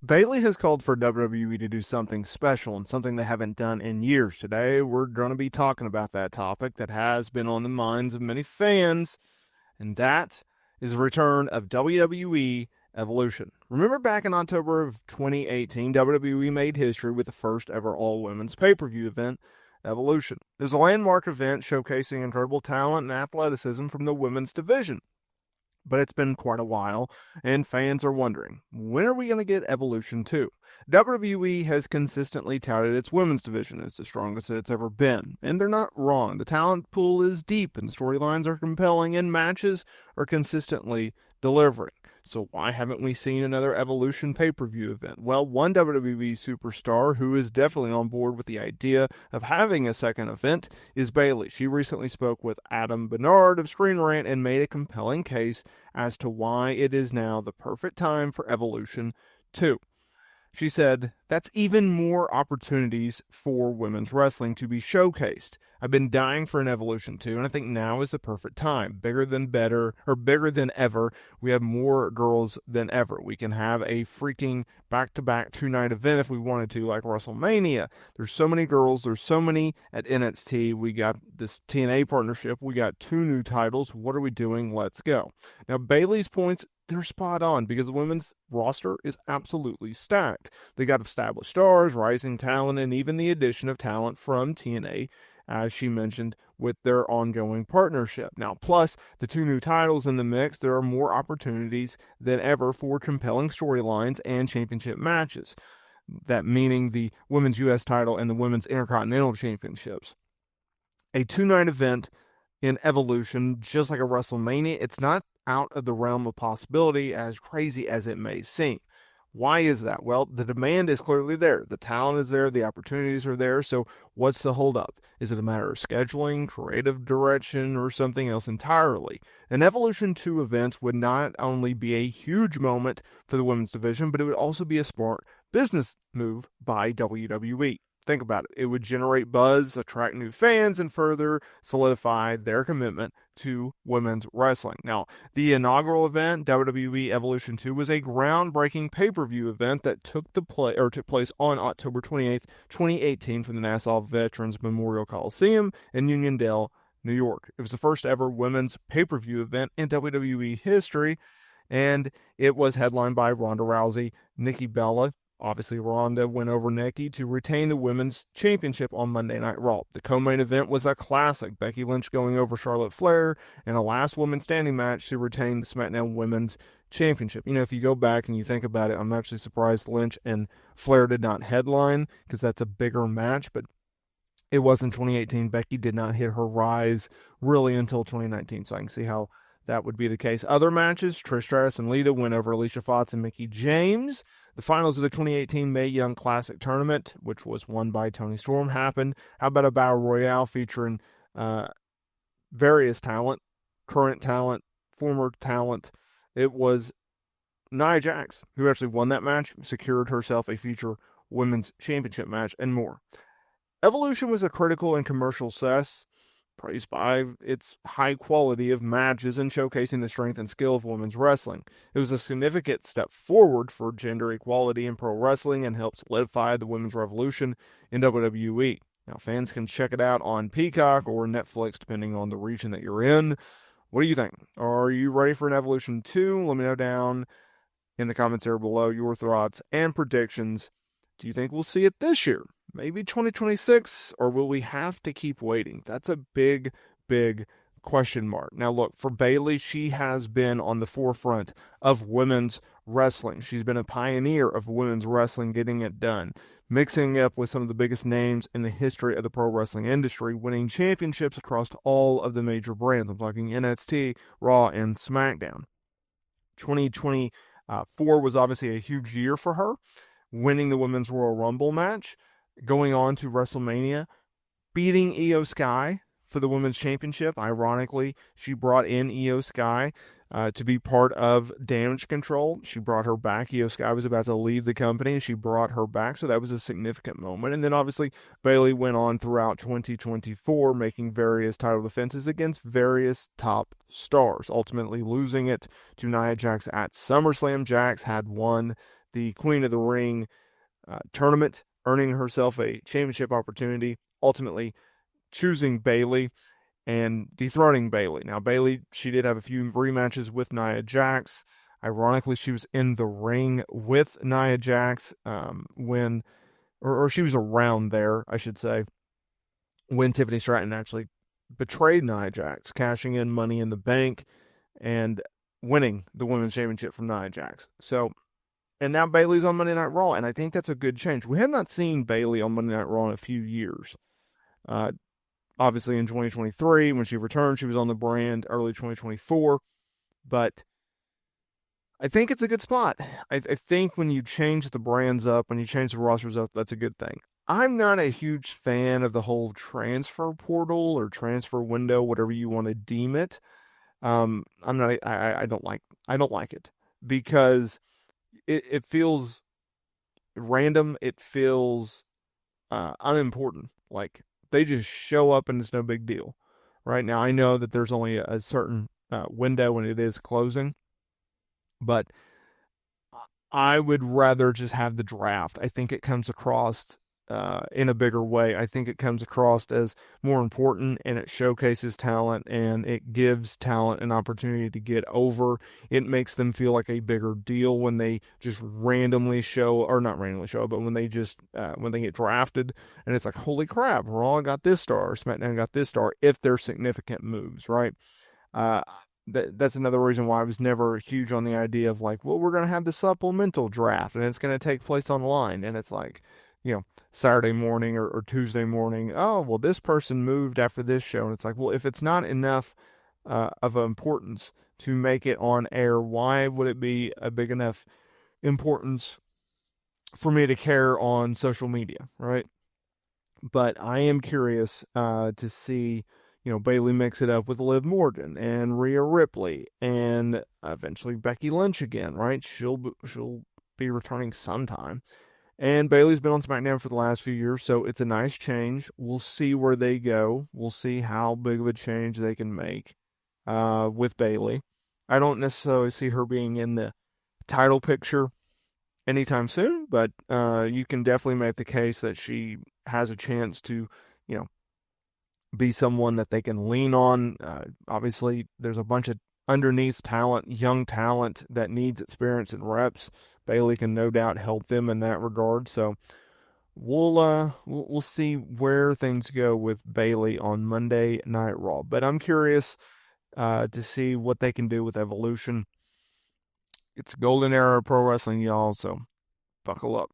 Bayley has called for WWE to do something special and something they haven't done in years. Today, we're going to be talking about that topic that has been on the minds of many fans, and that is the return of WWE Evolution. Remember back in October of 2018, WWE made history with the first ever all women's pay per view event, Evolution. It was a landmark event showcasing incredible talent and athleticism from the women's division. But it's been quite a while, and fans are wondering, when are we going to get Evolution 2? WWE has consistently touted its women's division as the strongest it's ever been, and they're not wrong. The talent pool is deep, and storylines are compelling, and matches are consistently delivering. So why haven't we seen another Evolution pay-per-view event? Well, one WWE superstar who is definitely on board with the idea of having a second event is Bayley. She recently spoke with Adam Bernard of Screen Rant and made a compelling case as to why it is now the perfect time for Evolution 2. She said, that's even more opportunities for women's wrestling to be showcased. I've been dying for an Evolution 2, and I think now is the perfect time. Bigger than better, or bigger than ever. We have more girls than ever. We can have a freaking back-to-back two-night event if we wanted to, like WrestleMania. There's so many girls. There's so many at NXT. We got this TNA partnership. We got 2 new titles. What are we doing? Let's go. Now, Bayley's points, they're spot on because the women's roster is absolutely stacked. They got established stars, rising talent, and even the addition of talent from TNA, as she mentioned, with their ongoing partnership. Now, plus the 2 new titles in the mix, there are more opportunities than ever for compelling storylines and championship matches. That meaning the women's U.S. title and the women's Intercontinental Championships. A 2-night event in Evolution, just like a WrestleMania, it's not out of the realm of possibility, as crazy as it may seem. Why is that? Well, the demand is clearly there. The talent is there. The opportunities are there. So what's the holdup? Is it a matter of scheduling, creative direction, or something else entirely? An Evolution 2 event would not only be a huge moment for the women's division, but it would also be a smart business move by WWE. Think about it. It would generate buzz, attract new fans, and further solidify their commitment to women's wrestling. Now, the inaugural event, WWE Evolution 2, was a groundbreaking pay-per-view event that took place on October 28th, 2018 from the Nassau Veterans Memorial Coliseum in Uniondale, New York. It was the first ever women's pay-per-view event in WWE history, and it was headlined by Ronda Rousey, Nikki Bella. Obviously, Ronda went over Nikki to retain the women's championship on Monday Night Raw. The co-main event was a classic, Becky Lynch going over Charlotte Flair in a last woman standing match to retain the SmackDown Women's Championship. You know, if you go back and you think about it, I'm actually surprised Lynch and Flair did not headline because that's a bigger match, but it was in 2018. Becky did not hit her rise really until 2019, so I can see how that would be the case. Other matches, Trish Stratus and Lita went over Alicia Fox and Mickie James. The finals of the 2018 Mae Young Classic Tournament, which was won by Toni Storm, happened. How about a Battle Royale featuring various talent, current talent, former talent? It was Nia Jax who actually won that match, secured herself a future women's championship match, and more. Evolution was a critical and commercial success, praised by its high quality of matches and showcasing the strength and skill of women's wrestling. It was a significant step forward for gender equality in pro wrestling and helped solidify the women's revolution in WWE. Now, fans can check it out on Peacock or Netflix, depending on the region that you're in. What do you think? Are you ready for an Evolution 2? Let me know down in the comments area below your thoughts and predictions. Do you think we'll see it this year? Maybe 2026, or will we have to keep waiting? That's a big, big question mark. Now, look, for Bayley, she has been on the forefront of women's wrestling. She's been a pioneer of women's wrestling, getting it done, mixing up with some of the biggest names in the history of the pro wrestling industry, winning championships across all of the major brands. I'm talking NXT, Raw, and SmackDown. 2024 was obviously a huge year for her, winning the Women's Royal Rumble match, going on to WrestleMania, beating Io Sky for the Women's Championship. Ironically, she brought in Io Sky to be part of Damage Control. She brought her back. Io Sky was about to leave the company, and she brought her back, so that was a significant moment. And then, obviously, Bayley went on throughout 2024, making various title defenses against various top stars, ultimately losing it to Nia Jax at SummerSlam. Jax had won the Queen of the Ring tournament, earning herself a championship opportunity, ultimately choosing Bayley and dethroning Bayley. Now, Bayley, she did have a few rematches with Nia Jax. Ironically, she was in the ring with Nia Jax or she was around there, I should say, when Tiffany Stratton actually betrayed Nia Jax, cashing in Money in the Bank and winning the Women's Championship from Nia Jax. So, and now Bayley's on Monday Night Raw, and I think that's a good change. We have not seen Bayley on Monday Night Raw in a few years. Obviously, in 2023, when she returned, she was on the brand early 2024. But I think it's a good spot. I think when you change the brands up, when you change the rosters up, that's a good thing. I'm not a huge fan of the whole transfer portal or transfer window, whatever you want to deem it. I'm not. I don't like. I don't like it because it feels random. It feels unimportant. Like they just show up and it's no big deal. Right now, I know that there's only a certain window when it is closing, but I would rather just have the draft. I think it comes across in a bigger way. I think it comes across as more important and it showcases talent and it gives talent an opportunity to get over. It makes them feel like a bigger deal when they just randomly show, or not randomly show, but when they just, when they get drafted and it's like, holy crap, Raw got this star, SmackDown got this star, if they're significant moves, right? Uh, that's another reason why I was never huge on the idea of like, well, we're going to have the supplemental draft and it's going to take place online. And it's like, Saturday morning or Tuesday morning. Oh, well, this person moved after this show. And it's like, well, if it's not enough of importance to make it on air, why would it be a big enough importance for me to care on social media, right? But I am curious to see, Bayley mix it up with Liv Morgan and Rhea Ripley and eventually Becky Lynch again, right? She'll be returning sometime. And Bayley's been on SmackDown for the last few years, so it's a nice change. We'll see where they go. We'll see how big of a change they can make with Bayley. I don't necessarily see her being in the title picture anytime soon, but you can definitely make the case that she has a chance to, be someone that they can lean on. Obviously, there's a bunch of underneath talent, young talent that needs experience and reps. Bayley can no doubt help them in that regard. So we'll see where things go with Bayley on Monday Night Raw. But I'm curious to see what they can do with Evolution. It's a golden era of pro wrestling, y'all. So buckle up.